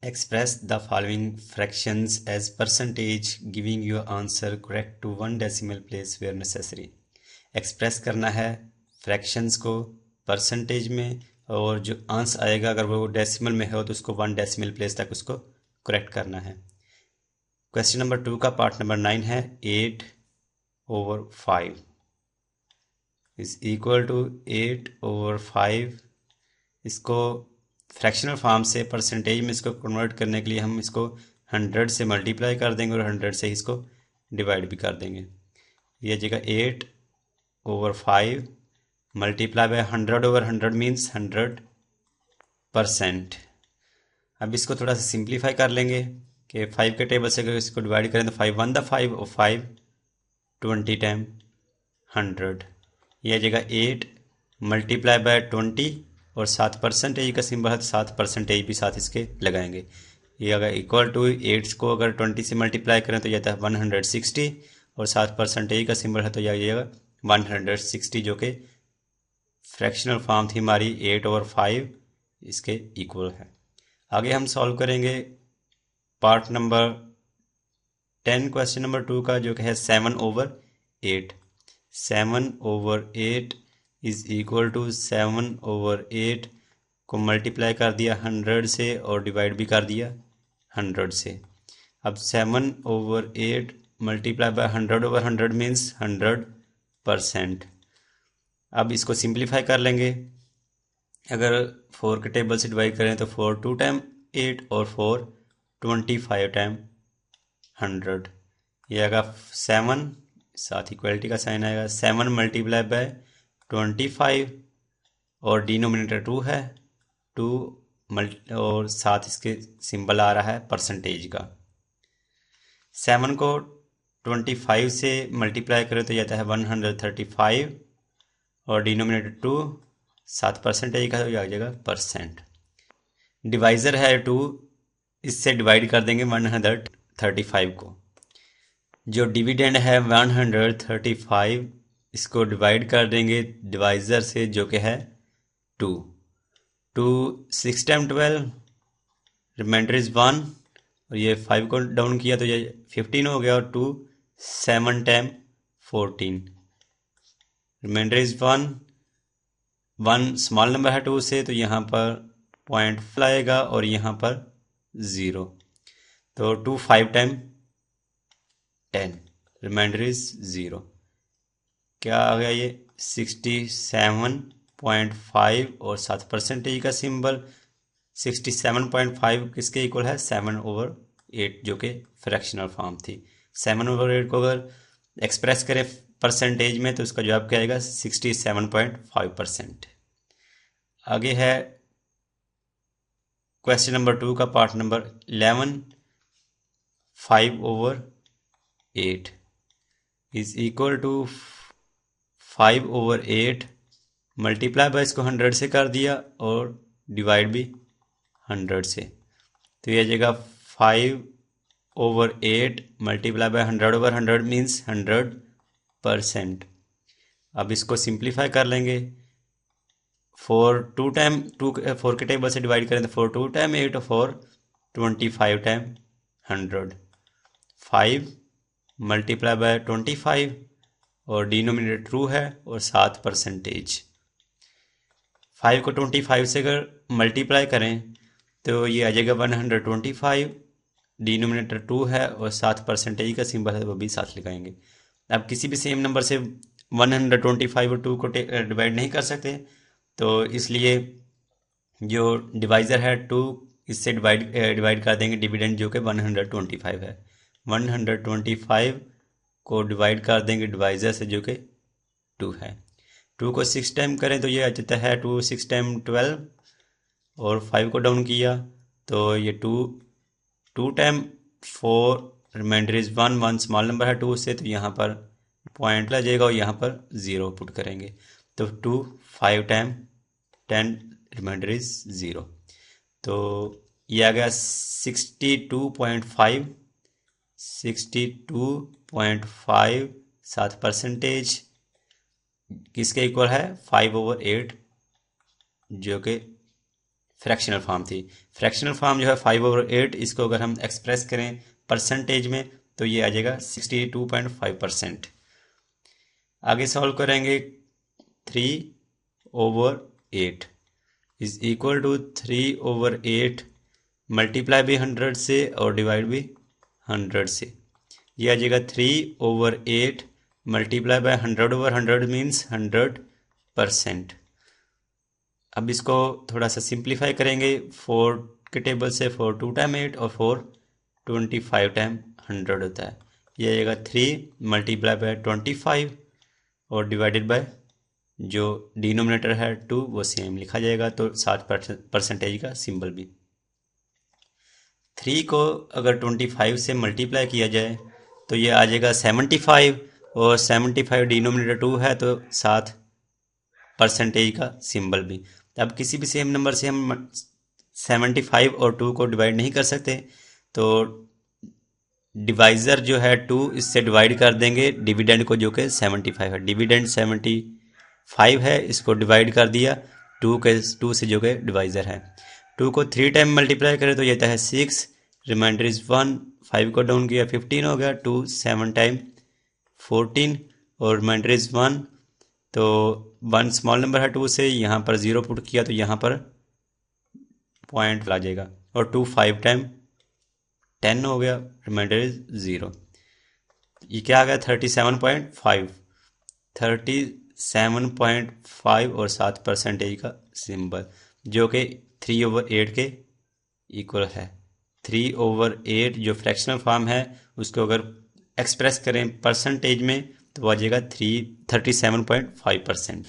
Express the following fractions as percentage giving your answer correct to 1 decimal place where necessary. Express करना है fractions को percentage में और जो आंसर आएगा अगर वो डेसिमल में हो तो उसको 1 डेसिमल प्लेस तक उसको करेक्ट करना है। क्वेश्चन नंबर 2 का पार्ट नंबर 9 है 8/5 इज इक्वल टू 8/5। इसको फ्रैक्शनल फॉर्म से परसेंटेज में इसको कन्वर्ट करने के लिए हम इसको 100 से मल्टीप्लाई कर देंगे और 100 से इसको डिवाइड भी कर देंगे। ये जगह 8/5 मल्टीप्लाई बाय 100/100 मीन्स 100%। अब इसको थोड़ा सा सिंप्लीफाई कर लेंगे कि 5 के टेबल से अगर इसको डिवाइड करें तो 5 1 5 और 5 20 टाइम 100। यह जगह 8 मल्टीप्लाई बाय 20 और 7 परसेंटेज का सिंबल है तो 7 परसेंटेज भी साथ इसके लगाएंगे। ये अगर इक्वल टू 8 को अगर 20 से मल्टीप्लाई करें तो यह आता है 160 और 7 परसेंटेज का सिंबल है तो यह आएगा 160 जो कि फ्रैक्शनल फॉर्म थी हमारी 8/5 इसके इक्वल है। आगे हम सॉल्व करेंगे पार्ट नंबर 10 क्वेश्चन नंबर 2 का जो कि है 7/8। 7/8 इज इक्वल टू 7/8 को मल्टीप्लाई कर दिया 100 से और डिवाइड भी कर दिया 100 से। अब 7/8 मल्टीप्लाई बाय 100/100 मीन्स 100%। अब इसको सिंप्लीफाई कर लेंगे। अगर 4 के टेबल से डिवाइड करें तो 4 2 टाइम 8 और 4 25 टाइम 100। ये आएगा 7 साथ इक्वलिटी का साइन आएगा 7 मल्टीप्लाई बाय 25 और डिनोमिनेटर 2 है 2 और साथ इसके सिंबल आ रहा है परसेंटेज का। 7 को 25 से मल्टीप्लाई करें तो जाता है 135 और डिनोमिनेटर 2 7 परसेंटेज का हो जाएगा परसेंट। डिवाइज़र है 2, इससे डिवाइड कर देंगे 135 को। जो डिविडेंड है 135 इसको डिवाइड कर देंगे डिवाइज़र से जो कि है 2 6 टाइम 12 रिमाइंडर इज 1 और ये 5 को डाउन किया तो ये 15 हो गया और 2 7 time 14 remainder is 1 small number है 2 से तो यहाँ पर पॉइंट आएगा और यहाँ पर 0 तो 2 5 टाइम 10 रिमाइंडर इज 0। क्या आ गया ये 67.5 और 7 परसेंटेज का सिंबल 67.5 किसके इक्वल है 7/8 जो कि फ्रैक्शनल फॉर्म थी। 7/8 को अगर एक्सप्रेस करें परसेंटेज में तो उसका जवाब क्या आएगा 67.5%। आगे है क्वेश्चन नंबर 2 का part number 11 5/8 is equal to 5/8 multiply by इसको 100 से कर दिया और डिवाइड भी 100 से तो यह जगह 5/8 मल्टीप्लाई बाय 100/100 मीन्स 100%। अब इसको सिंप्लीफाई कर लेंगे। 4 के टेबल से डिवाइड करें तो 4 2 टाइम 8 और 4 25 टाइम 100। 5 मल्टीप्लाई बाय 25 और डिनोमिनेटर 2 है और 7 परसेंटेज। 5 को 25 से अगर मल्टीप्लाई करें तो ये आ जाएगा 125 डिनोमिनेटर 2 है और 7 परसेंटेज का सिंबल है वो भी साथ लगाएंगे। अब किसी भी सेम नंबर से 125 और 2 को डिवाइड नहीं कर सकते तो इसलिए जो डिवाइज़र है 2 इससे डिवाइड कर देंगे डिविडेंड जो कि 125 है। 125 को डिवाइड कर देंगे डिवाइज़र से जो कि 2 है। 2 को 6 टाइम करें तो ये आ जाता है 2 6 टाइम 12 और 5 को डाउन किया तो ये 2 time 4 remainder is 1 small number है 2 से तो यहाँ पर पॉइंट लग जाएगा और यहाँ पर 0 पुट करेंगे तो 2 5 टाइम 10 रिमाइंडर इज 0 तो ये आ गया 62.5 7 परसेंटेज किसके इक्वल है 5/8 जो कि फ्रैक्शनल फॉर्म थी। फ्रैक्शनल फॉर्म जो है 5/8, इसको अगर हम एक्सप्रेस करें परसेंटेज में तो ये आ जाएगा 62.5%। आगे सॉल्व करेंगे 3/8 इज इक्वल टू 3/8 मल्टीप्लाई भी 100 से और डिवाइड भी 100 से। ये आ जाएगा 3/8 मल्टीप्लाई बाय 100/100 मीन्स 100%। अब इसको थोड़ा सा सिंप्लीफाई करेंगे। 4 के टेबल से 4 2 टाइम 8 और 4 25 टाइम 100 होता है। ये आएगा 3 मल्टीप्लाई बाय 25 और डिवाइडेड बाय जो डिनोमिनेटर है 2 वो सेम लिखा जाएगा, तो 7% का सिंबल भी। 3 को अगर 25 से मल्टीप्लाई किया जाए तो ये आ जाएगा 75 और 75 डिनोमिनेटर 2 है तो 7% का सिंबल भी। अब किसी भी सेम नंबर से हम 75 और 2 को डिवाइड नहीं कर सकते, तो डिवाइज़र जो है 2 इससे डिवाइड कर देंगे डिविडेंड को, जो कि 75 है। डिविडेंड 75 है, इसको डिवाइड कर दिया 2 से जो कि डिवाइज़र है। 2 को 3 टाइम मल्टीप्लाई करें तो ये आता है 6, रिमाइंडर इज 1, 5 को डाउन किया 15 हो गया, 2 7 टाइम 14 और रिमाइंडर इज 1, तो 1 स्मॉल नंबर है 2 से, यहाँ पर 0 पुट किया तो यहाँ पर पॉइंट ला जाएगा, और 2 5 टाइम 10 हो गया, रिमाइंडर इज 0। ये क्या आ गया 37.5 और 7% का सिंबल, जो कि 3/8 के इक्वल है। 3/8 जो फ्रैक्शनल फॉर्म है उसको अगर एक्सप्रेस करें परसेंटेज में तो आ जाएगा 37.5%।